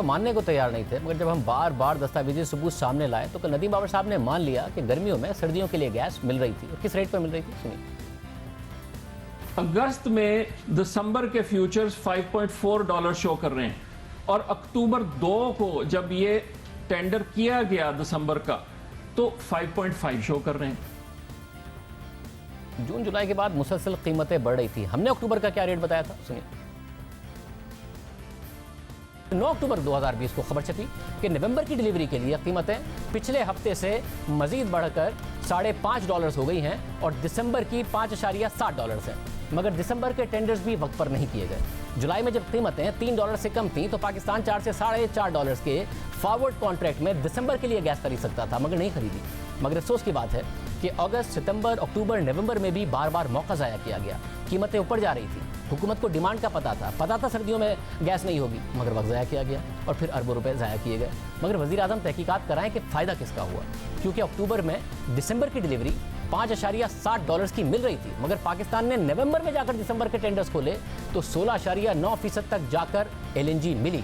मानने को तैयार नहीं थे, मगर जब हम बार बार दस्तावेजी सबूत सामने लाए तो कल नदीम बाबर साहब ने मान लिया कि गर्मियों में सर्दियों के लिए गैस मिल रही थी। और किस रेट पर मिल रही थी सुनिए। अगस्त में दिसंबर के फ्यूचर्स $5.4 शो कर रहे हैं और अक्टूबर 2 को जब ये टेंडर किया गया दिसंबर का तो 5.5 शो कर रहे हैं। जून जुलाई के बाद मुसलसल कीमतें बढ़ रही थी। हमने अक्टूबर का क्या रेट बताया था सुनिए। 9 अक्टूबर 2020 को खबर छपी कि नवंबर की डिलीवरी के लिए कीमतें पिछले हफ्ते से मजीद बढ़कर $5.5 हो गई हैं और दिसंबर की $5.7 हैं। मगर दिसंबर के टेंडर्स भी वक्त पर नहीं किए गए। जुलाई में जब कीमतें $3 से कम थीं तो पाकिस्तान $4 से $4.5 के फॉरवर्ड कॉन्ट्रैक्ट में दिसंबर के लिए गैस खरीद सकता था, मगर नहीं खरीदी। मगर अफसोस की बात है कि अगस्त, सितंबर, अक्टूबर, नवंबर में भी बार बार मौका ज़ाया किया गया। कीमतें ऊपर जा रही थी, हुकूमत को डिमांड का पता था सर्दियों में गैस नहीं होगी, मगर वक्त ज़ाया किया गया और फिर अरबों रुपए ज़ाया किए गए। मगर वज़ीर आज़म तहकीकात कराएं कि फ़ायदा किसका हुआ, क्योंकि अक्टूबर में दिसंबर की डिलीवरी $5.7 की मिल रही थी, मगर पाकिस्तान ने नवंबर में जाकर दिसंबर के टेंडर्स खोले तो 16.9% तक जाकर LNG मिली।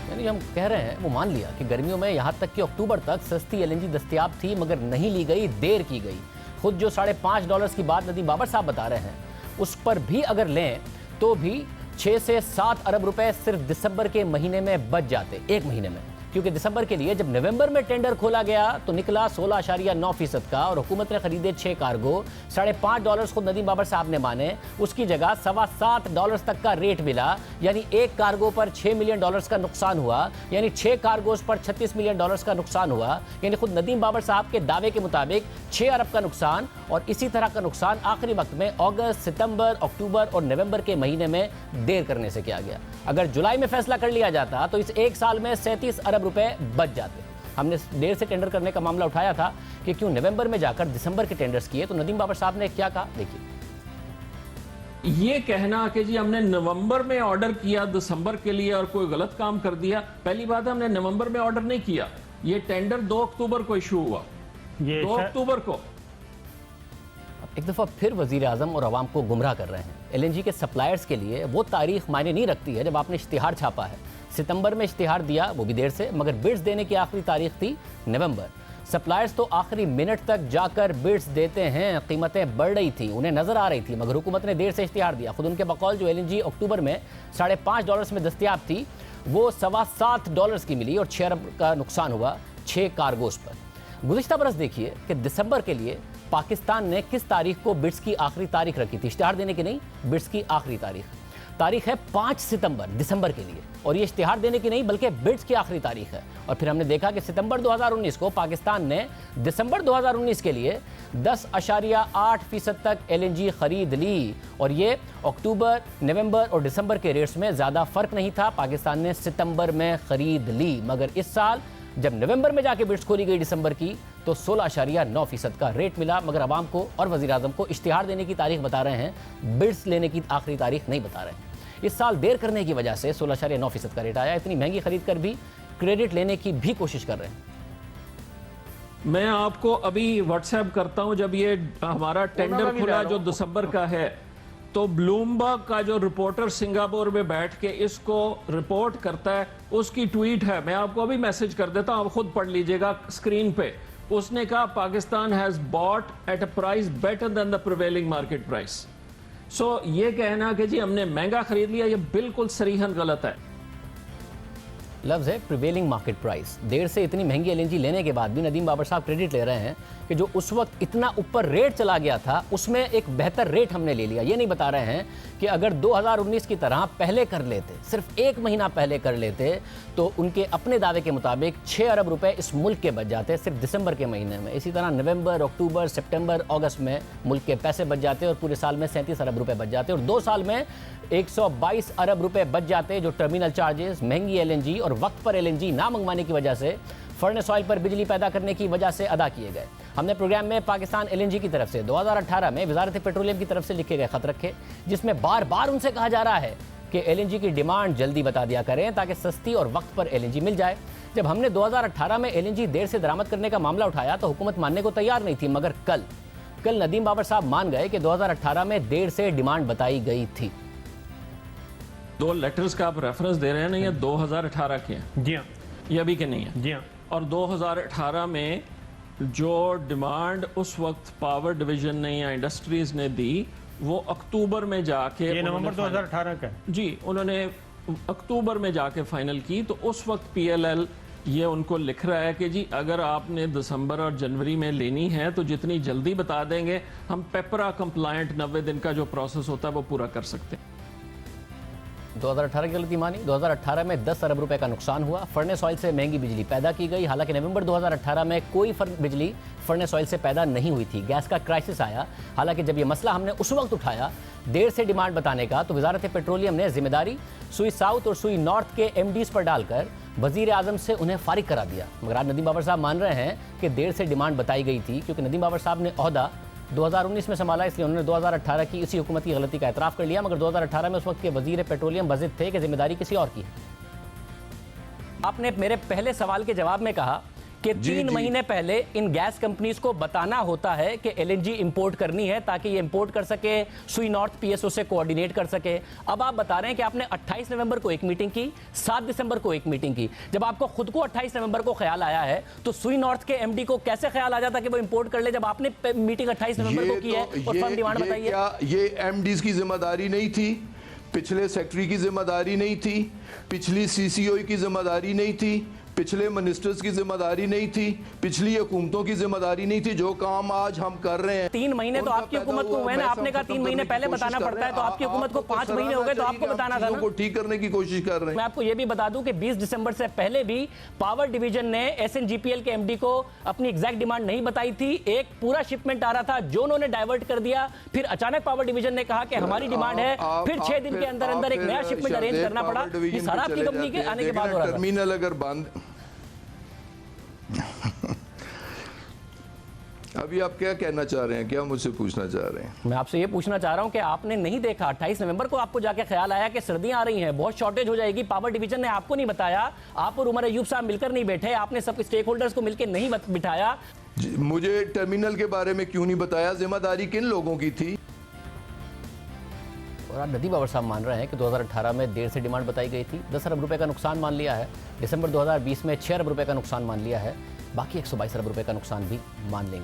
यानी हम कह रहे हैं वो मान लिया कि गर्मियों में यहाँ तक कि अक्टूबर तक सस्ती LNG दस्तयाब थी, मगर नहीं ली गई, देर की गई। खुद जो $5.5 की बात नदीम बाबर साहब बता रहे हैं उस पर भी अगर लें तो भी 6 से 7 अरब रुपए सिर्फ दिसंबर के महीने में बच जाते, एक महीने में। क्योंकि दिसंबर के लिए जब नवंबर में टेंडर खोला गया तो निकला 16.9% का और हुकूमत ने खरीदे 6 कार्गो। $5.5 खुद नदीम बाबर साहब ने माने, उसकी जगह $7.25 तक का रेट मिला। यानी एक कार्गो पर $6 मिलियन का नुकसान हुआ, यानी 6 कार्गोज पर $36 मिलियन का नुकसान हुआ। यानी खुद नदीम बाबर साहब के दावे के मुताबिक 6 अरब का नुकसान और इसी तरह का नुकसान आखिरी वक्त में अगस्त, सितंबर, अक्टूबर और नवंबर के महीने में देर करने से किया गया। अगर जुलाई में फैसला कर लिया जाता तो इस एक साल में 37 अरब रुपए बच जाते। हमने देर से टेंडर करने का मामला उठाया था कि क्यों नवंबर में जाकर दिसंबर के टेंडर्स किए, तो नदीम बाबर साहब ने क्या कहा देखिए। ये कहना कि जी हमने नवंबर में ऑर्डर किया दिसंबर के लिए और कोई गलत काम कर दिया, पहली बात है हमने नवंबर में ऑर्डर नहीं किया। ये टेंडर 2 अक्टूबर को इशू हुआ, 2 अक्टूबर को। एक दफ़ा फिर वज़ीर आज़म और अवाम को गुमराह कर रहे हैं। LNG के सप्लायर्स के लिए वो तारीख मायने नहीं रखती है जब आपने इश्तिहार छापा है। सितंबर में इश्तिहार दिया, वो भी देर से, मगर बिड्स देने की आखिरी तारीख थी नवंबर। सप्लायर्स तो आखिरी मिनट तक जाकर बिड्स देते हैं। कीमतें बढ़ रही थी, उन्हें नजर आ रही थी, मगर हुकूमत ने देर से इश्तिहार दिया। खुद उनके बकौल जो LNG अक्टूबर में $5.5 में दस्तयाब थी वो $7.25 की मिली और 6 अरब का नुकसान हुआ 6 कार्गोज पर। गुज़िश्ता बरस देखिए कि दिसंबर के लिए पाकिस्तान ने किस तारीख को बिड्स की आखिरी तारीख रखी थी, इश्तिहार देने की नहीं, बिड्स की आखिरी तारीख है 5 सितंबर दिसंबर के लिए। और ये इश्तिहार देने की नहीं बल्कि बिड्स की आखिरी तारीख है। और फिर हमने देखा कि सितंबर 2019 को पाकिस्तान ने दिसंबर 2019 के लिए 10.8% तक LNG खरीद ली। और ये अक्टूबर, नवंबर और दिसंबर के रेट्स में ज़्यादा फ़र्क नहीं था, पाकिस्तान ने सितंबर में ख़रीद ली। मगर इस साल जब नवंबर में जाके बिड्स खोली गई दिसंबर की तो 16.9% का रेट मिला। मगर आवाम को और वज़ीर आज़म को इश्तिहार देने की तारीख बता रहे हैं, बिड्स लेने की आखिरी तारीख नहीं बता रहे हैं। इस साल देर करने की वजह से 16.9% का रेट आया। इतनी महंगी खरीद कर भी क्रेडिट लेने की भी कोशिश कर रहे हैं। मैं आपको अभी व्हाट्सएप करता हूं, जब ये हमारा टेंडर खुला जो दिसंबर का है तो ब्लूमबर्ग का जो रिपोर्टर सिंगापुर में बैठ के इसको रिपोर्ट करता है, उसकी ट्वीट है, मैं आपको अभी मैसेज कर देता हूं, आप खुद पढ़ लीजिएगा स्क्रीन पे। उसने कहा Pakistan has bought at a price better than the prevailing market price. So ये कहना कि जी हमने महंगा खरीद लिया, ये बिल्कुल सरीहन गलत है। लफ्ज़ है प्रिवेलिंग मार्केट प्राइस। देर से इतनी महंगी LNG लेने के बाद भी नदीम बाबर साहब क्रेडिट ले रहे हैं कि जो उस वक्त इतना ऊपर रेट चला गया था उसमें एक बेहतर रेट हमने ले लिया। ये नहीं बता रहे हैं कि अगर 2019 की तरह पहले कर लेते, सिर्फ 1 महीना पहले कर लेते, तो उनके अपने दावे के मुताबिक 6 अरब रुपए इस मुल्क के बच जाते सिर्फ दिसंबर के महीने में। इसी तरह नवंबर, अक्टूबर, सितंबर, अगस्त में मुल्क के पैसे बच जाते और पूरे साल में 37 अरब रुपए बच जाते और 2 साल में 122 अरब रुपए बच जाते, जो टर्मिनल चार्जेस, महंगी LNG और वक्त पर LNG ना मंगवाने की वजह से, फर्नेस ऑयल पर बिजली पैदा करने की वजह से अदा किए गए। हमने प्रोग्राम में पाकिस्तान LNG की तरफ से 2018 में वजारत पेट्रोलियम की तरफ से लिखे गए खत रखे, जिसमें बार बार उनसे कहा जा रहा है कि LNG की डिमांड जल्दी बता दिया करें ताकि सस्ती और वक्त पर LNG मिल जाए। जब हमने 2018 में LNG देर से दरामद करने का मामला उठाया तो हुकूमत मानने को तैयार नहीं थी, मगर कल नदीम बाबर साहब मान गए कि 2018 में देर से डिमांड बताई गई थी। दो लेटर्स का आप रेफरेंस दे रहे हैं ना, ये 2018 के हैं। जी हाँ, ये अभी के नहीं है। जी हाँ। और 2018 में जो डिमांड उस वक्त पावर डिवीजन ने या इंडस्ट्रीज ने दी, वो अक्टूबर में जाके, ये नवंबर 2018 का है। जी, उन्होंने अक्टूबर में जाके फाइनल की। तो उस वक्त पीएलएल ये उनको लिख रहा है कि जी अगर आपने दिसंबर और जनवरी में लेनी है तो जितनी जल्दी बता देंगे, हम पेपरा कंप्लायंट 90 दिन का जो प्रोसेस होता है वो पूरा कर सकते हैं। 2018 की गलती मानी। 2018 में 10 अरब रुपए का नुकसान हुआ। फर्नेस ऑयल से महंगी बिजली पैदा की गई। हालांकि नवंबर 2018 में कोई बिजली फर्नेस ऑयल से पैदा नहीं हुई थी। गैस का क्राइसिस आया। हालांकि जब ये मसला हमने उस वक्त उठाया, देर से डिमांड बताने का, तो वजारत पेट्रोलियम ने जिम्मेदारी सुई साउथ और सुई नॉर्थ के एमडीज पर डालकर वजीर आजम से उन्हें फारिग करा दिया। मगर आज नदीम बाबर साहब मान रहे हैं कि देर से डिमांड बताई गई थी, क्योंकि नदीम बाबर साहब ने ओहदा 2019 में संभाला, इसलिए उन्होंने 2018 की इसी हुकूमत की गलती का एतराफ़ कर लिया। मगर 2018 में उस वक्त के वजीर पेट्रोलियम बजिद थे कि जिम्मेदारी किसी और की है। आपने मेरे पहले सवाल के जवाब में कहा कि 3 महीने पहले इन गैस कंपनीज को बताना होता है कि एलएनजी इंपोर्ट करनी है, ताकि ये इंपोर्ट कर सके, सुई नॉर्थ पीएसओ से कोऑर्डिनेट कर सके। अब आप बता रहे हैं कि आपने 28 नवंबर को एक मीटिंग की, 7 दिसंबर को एक मीटिंग की। जब आपको खुद को 28 नवंबर को ख्याल आया है, तो सुई नॉर्थ के एमडी को कैसे ख्याल आ जाता कि वो इंपोर्ट कर ले, जब आपने मीटिंग 28 नवंबर को की है और फर्म डिमांड बताई है? क्या ये एमडीज की जिम्मेदारी नहीं थी? पिछले सेक्रेटरी की जिम्मेदारी नहीं थी? पिछली सीसीओ की जिम्मेदारी नहीं थी? पिछले मिनिस्टर्स की जिम्मेदारी नहीं थी? पिछली हुकूमतों की जिम्मेदारी नहीं थी? जो काम आज हम कर रहे हैं, 3 महीने तो आपकी हुकूमत को हुए ना। आपने कहा 3 महीने पहले बताना पड़ता है, तो आपकी हुकूमत को 5 महीने हो गए, तो आपको बताना था ना। को ठीक करने की कोशिश कर रहे हैं। मैं आपको यह भी बता दूं कि 20 दिसंबर से पहले भी पावर डिवीजन ने एसएनजीपीएल के एमडी को अपनी एग्जैक्ट डिमांड नहीं बताई थी। एक पूरा शिपमेंट आ रहा था जो उन्होंने डाइवर्ट कर दिया। फिर अचानक पावर डिवीजन ने कहा कि हमारी डिमांड है, फिर 6 दिन के अंदर अंदर एक नया शिपमेंट अरेंज करना पड़ा। ये सारा आपकी कंपनी के आने के बाद हो रहा था। टर्मिनल अगर बंद, अभी आप क्या कहना चाह रहे हैं? क्या मुझसे पूछना चाह रहे हैं? मैं आपसे ये पूछना चाह रहा हूं कि आपने नहीं देखा, 28 नवंबर को आपको जाके ख्याल आया कि सर्दियां आ रही हैं, बहुत शॉर्टेज हो जाएगी, पावर डिवीजन ने आपको नहीं बताया, आप और उमर अयूब साहब मिलकर नहीं बैठे, आपने सब स्टेक होल्डर्स को मिलकर नहीं बिठाया। मुझे टर्मिनल के बारे में क्यों नहीं बताया? जिम्मेदारी किन लोगों की थी? और आज नदीम बाबर साहब मान रहे हैं कि 2018 में देर से डिमांड बताई गई थी। 10 अरब रुपए का नुकसान मान लिया है। दिसंबर 2020 में 6 अरब रुपए का नुकसान मान लिया है। बाकी 122 अरब रुपए का नुकसान भी मान लेंगे।